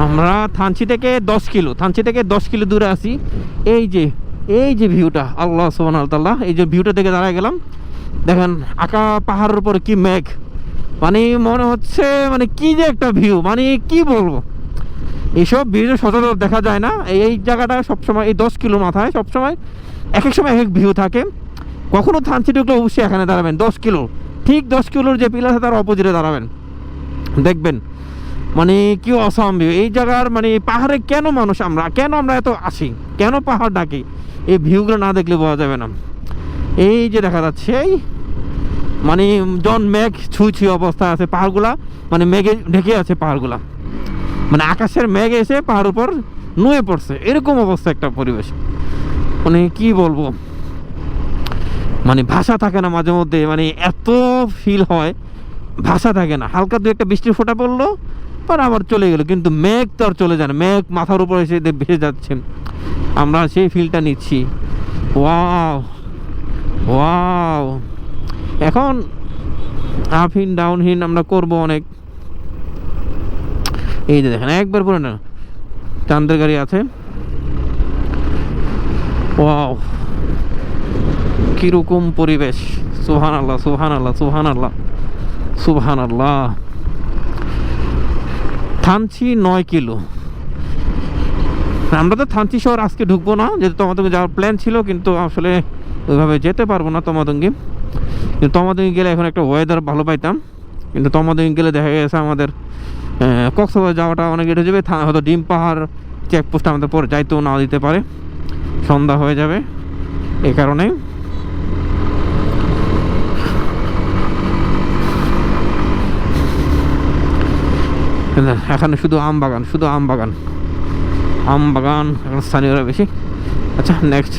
আমরা থানচি থেকে 10 কিলো দূরে আছি। এই যে ভিউটা, আল্লাহ সুবহানাহু ওয়া তাআলা, এই যে ভিউটা থেকে দাঁড়ায় গেলাম, দেখেন আঁকা পাহাড়ের উপরে কি মেঘ, মানে মনে হচ্ছে মানে কি যে একটা ভিউ, মানে কি বলবো, এইসব ভিউ সচরাচর দেখা যায় না। এই জায়গাটা সবসময় এই 10 কিলো মাথায় সবসময় এক এক সময় এক এক ভিউ থাকে। কখনো থানচি ঢুকলে অবশ্যই এখানে দাঁড়াবেন, 10 কিলোর যে পিলার আছে তার অপোজিটে দাঁড়াবেন, দেখবেন মানে কি অসাম ভিউ। এই জায়গার মানে পাহাড়ে কেন আমরা এত আসি, কেন পাহাড় ডাকি, এই ভিউগুলো না দেখলে বোঝা যাবে না। এই যে দেখা যাচ্ছে এই মানে মেঘ ছুঁই অবস্থা আছে পাহাড়গুলা, মানে মেঘে ঢেকে আছে পাহাড়গুলা, মানে আকাশের মেঘ এসে পাহাড় উপর নুয়ে পড়ছে, এরকম অবস্থা একটা পরিবেশ। মানে কি বলবো, মানে ভাষা থাকে না মাঝে মধ্যে, মানে এত ফিল হয়, ভাষা থাকে না। হালকা দু একটা বৃষ্টির ফোঁটা পড়লো, পর আবার চলে গেল, কিন্তু মেঘ তো আর চলে যায় না, মেঘ মাথার উপর এসে ভেসে যাচ্ছে, আমরা সেই ফিলটা নিচ্ছি। ওয়াও এখন আপ হিন ডাউন হিন আমরা করবো অনেক। এই যে দেখেন একবার পরে না চান্দের গাড়ি আছে, ওয়াও কিরকম পরিবেশ, সুবহানাল্লাহ সুবহানাল্লাহ সুবহানাল্লাহ সুবহানাল্লাহ। থানচি 9 কিলো। আমরা তো থানচি শহর আজকে ঢুকবো না, যেহেতু তমাতঙ্গি যাওয়ার প্ল্যান ছিল, কিন্তু আসলে ওইভাবে যেতে পারবো না তমাতঙ্গি। কিন্তু তমাতঙ্গি গেলে এখন একটা ওয়েদার ভালো পাইতাম, কিন্তু তমাতঙ্গি গেলে দেখা গেছে আমাদের কক্সবাজার যাওয়াটা অনেক লেট হয়ে যাবে, হয়তো ডিম পাহাড় চেকপোস্ট আমাদের পরে যাইতেও না দিতে পারে, সন্ধ্যা হয়ে যাবে। এই কারণে এখানে শুধু আম বাগান এখন স্থানীয়রা বেশি। আচ্ছা নেক্সট